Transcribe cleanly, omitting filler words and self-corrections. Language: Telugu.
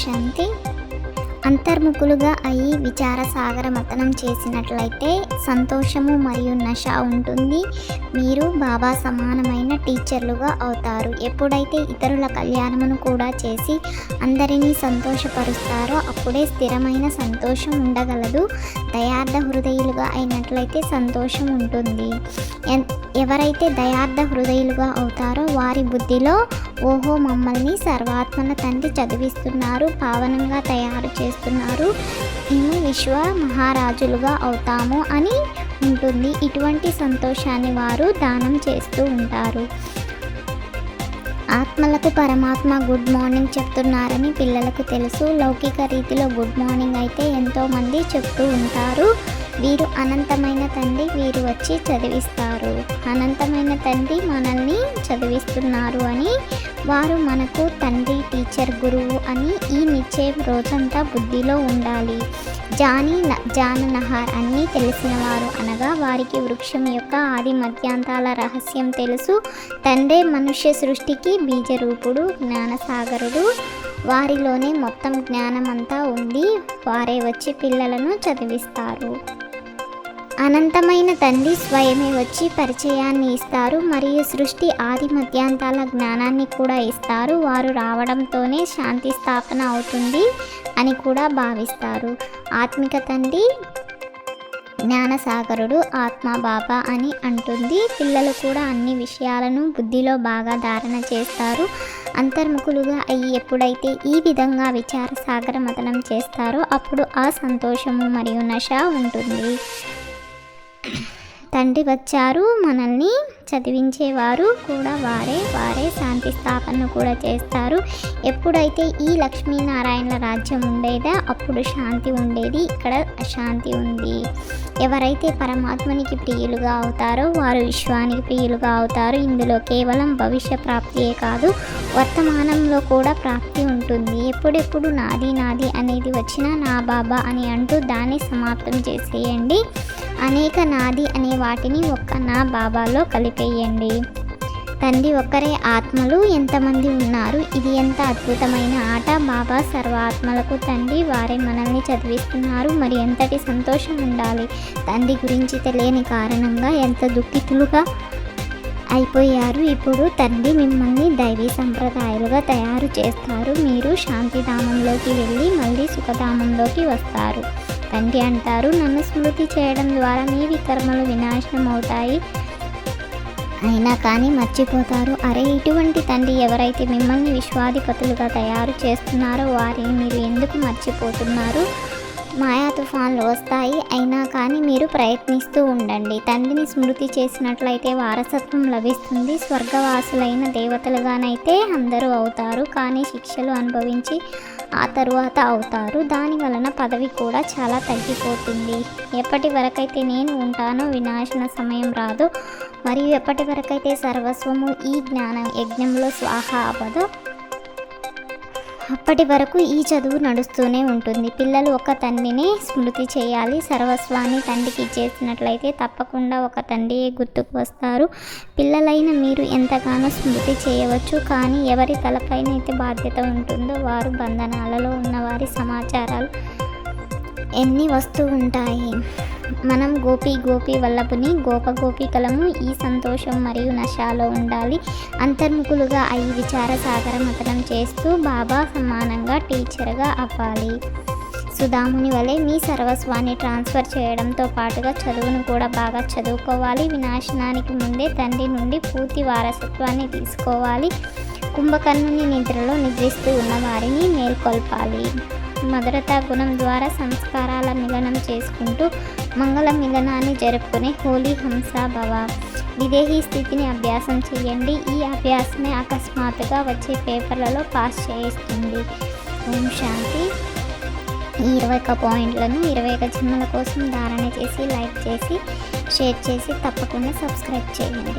శాంతి. అంతర్ముఖులుగా అయి విచార సాగర మథనం చేసినట్లయితే సంతోషము మరియు నశ ఉంటుంది. మీరు బాబా సమానమైన టీచర్లుగా అవుతారు. ఎప్పుడైతే ఇతరుల కళ్యాణమును కూడా చేసి అందరినీ సంతోషపరుస్తారో అప్పుడే స్థిరమైన సంతోషం ఉండగలదు. దయార్థ హృదయులుగా అయినట్లయితే సంతోషం ఉంటుంది. ఎవరైతే దయార్థ హృదయులుగా అవుతారో వారి బుద్ధిలో ఓహో, మమ్మల్ని సర్వాత్మల తండ్రి చదివిస్తున్నారు, పావనంగా తయారు చేస్తున్నారు, మేము విశ్వ మహారాజులుగా అవుతాము అని ఉంటుంది. ఇటువంటి సంతోషాన్ని వారు దానం చేస్తూ ఉంటారు. ఆత్మలకు పరమాత్మ గుడ్ మార్నింగ్ చెప్తున్నారని పిల్లలకు తెలుసు. లౌకిక రీతిలో గుడ్ మార్నింగ్ అయితే ఎంతోమంది చెప్తూ ఉంటారు. వీరు అనంతమైన తండ్రి, వీరు వచ్చి చదివిస్తారు, అనంతమైన తండ్రి మనల్ని చదివిస్తున్నారు అని వారు మనకు తండ్రి, టీచర్, గురువు అని ఈ నిశ్చయం రోజంతా బుద్ధిలో ఉండాలి. జాననహార్ అన్నీ తెలిసినవారు అనగా వారికి వృక్షం యొక్క ఆది మధ్యాంతాల రహస్యం తెలుసు. తండ్రే మనుష్య సృష్టికి బీజరూపుడు, జ్ఞానసాగరుడు. వారిలోనే మొత్తం జ్ఞానమంతా ఉంది. వారే వచ్చి పిల్లలను చదివిస్తారు. అనంతమైన తండ్రి స్వయమే వచ్చి పరిచయాన్ని ఇస్తారు మరియు సృష్టి ఆది మధ్యాంతాల జ్ఞానాన్ని కూడా ఇస్తారు. వారు రావడంతోనే శాంతి స్థాపన అవుతుంది అని కూడా భావిస్తారు. ఆత్మిక తండ్రి జ్ఞానసాగరుడు, ఆత్మ బాబా అని అంటుంది. పిల్లలు కూడా అన్ని విషయాలను బుద్ధిలో బాగా ధారణ చేస్తారు. అంతర్ముఖులుగా అయ్యి ఎప్పుడైతే ఈ విధంగా విచార సాగర మథనం చేస్తారో అప్పుడు ఆ సంతోషము మరియు నశ ఉంటుంది. తండ్రి వచ్చారు, మనల్ని చదివించేవారు కూడా వారే శాంతి స్థాపనను కూడా చేస్తారు. ఎప్పుడైతే ఈ లక్ష్మీనారాయణల రాజ్యం ఉండేదో అప్పుడు శాంతి ఉండేది. ఇక్కడ అశాంతి ఉంది. ఎవరైతే పరమాత్మనికి ప్రియులుగా అవుతారో వారు విశ్వానికి ప్రియులుగా అవుతారు. ఇందులో కేవలం భవిష్య ప్రాప్తియే కాదు, వర్తమానంలో కూడా ప్రాప్తి ఉంటుంది. ఎప్పుడెప్పుడు నాది నాది అనేది వచ్చినా నా బాబా అని అంటూ దాన్ని సమాప్తం చేసేయండి. అనేక నాది అనే వాటిని ఒక్క నా బాబాలో కలిపేయండి. తండ్రి ఒక్కరే, ఆత్మలు ఎంతమంది ఉన్నారు? ఇది ఎంత అద్భుతమైన ఆట. బాబా సర్వ ఆత్మలకు తండ్రి, వారే మనల్ని చదివిస్తున్నారు. మరి ఎంతటి సంతోషం ఉండాలి. తండ్రి గురించి తెలియని కారణంగా ఎంత దుఃఖితులుగా అయిపోయారు. ఇప్పుడు తండ్రి మిమ్మల్ని దైవీ సంప్రదాయాలుగా తయారు చేస్తారు. మీరు శాంతిధామంలోకి వెళ్ళి మళ్ళీ సుఖధామంలోకి వస్తారు. తండ్రి అంటారు, నన్ను స్మృతి చేయడం ద్వారా మీ వికర్మలు వినాశనం అవుతాయి. అయినా కానీ మర్చిపోతారు. అరే, ఇటువంటి తండ్రి ఎవరైతే మిమ్మల్ని విశ్వాధిపతులుగా తయారు చేస్తున్నారో వారిని మీరు ఎందుకు మర్చిపోతున్నారు? మాయా తుఫాన్లు వస్తాయి, అయినా కానీ మీరు ప్రయత్నిస్తూ ఉండండి. తండ్రిని స్మృతి చేసినట్లయితే వారసత్వం లభిస్తుంది. స్వర్గవాసులైన దేవతలుగానైతే అందరూ అవుతారు, కానీ శిక్షలు అనుభవించి ఆ తరువాత అవుతారు. దాని వలన పదవి కూడా చాలా తగ్గిపోతుంది. ఎప్పటి వరకైతే నేను ఉంటానో వినాశన సమయం రాదు, మరియు ఎప్పటి వరకైతే సర్వస్వము ఈ జ్ఞానం యజ్ఞంలో స్వాహ అవ్వదో అప్పటి వరకు ఈ చదువు నడుస్తూనే ఉంటుంది. పిల్లలు ఒక తండ్రినే స్మృతి చేయాలి. సర్వస్వాన్ని తండ్రికి ఇచ్చేసినట్లయితే తప్పకుండా ఒక తండ్రియే గుర్తుకు వస్తారు. పిల్లలైన మీరు ఎంతగానో స్మృతి చేయవచ్చు, కానీ ఎవరి తలపైన అయితే బాధ్యత ఉంటుందో వారు బంధనాలలో ఉన్నవారి సమాచారాలు ఎన్ని వస్తూ ఉంటాయి. మనం గోపి వల్లభుని గోపికలము. ఈ సంతోషం మరియు నశాలో ఉండాలి. అంతర్ముఖులుగా అయి విచార సాగర మథనం చేస్తూ బాబా సమానంగా టీచర్గా అవ్వాలి. సుధాముని వలె మీ సర్వస్వాన్ని ట్రాన్స్ఫర్ చేయడంతో పాటుగా చదువును కూడా బాగా చదువుకోవాలి. వినాశనానికి ముందే తండ్రి నుండి పూర్తి వారసత్వాన్ని తీసుకోవాలి. కుంభకర్ణుని నిద్రలో నిద్రిస్తూ ఉన్న వారిని మేల్కొల్పాలి. మధురతా గుణం ద్వారా సంస్కారాల మిలనం చేసుకుంటూ మంగళ మిలనాన్ని జరుపుకునే హోలీ హంస భవ. విదేహీ స్థితిని అభ్యాసం చేయండి. ఈ అభ్యాసమే అకస్మాత్తుగా వచ్చే పేపర్లలో పాస్ చేయిస్తుంది. ఓం శాంతి. ఈ 21 పాయింట్లను 21 జన్మల కోసం ధారణ చేసి, లైక్ చేసి, షేర్ చేసి తప్పకుండా సబ్స్క్రైబ్ చేయండి.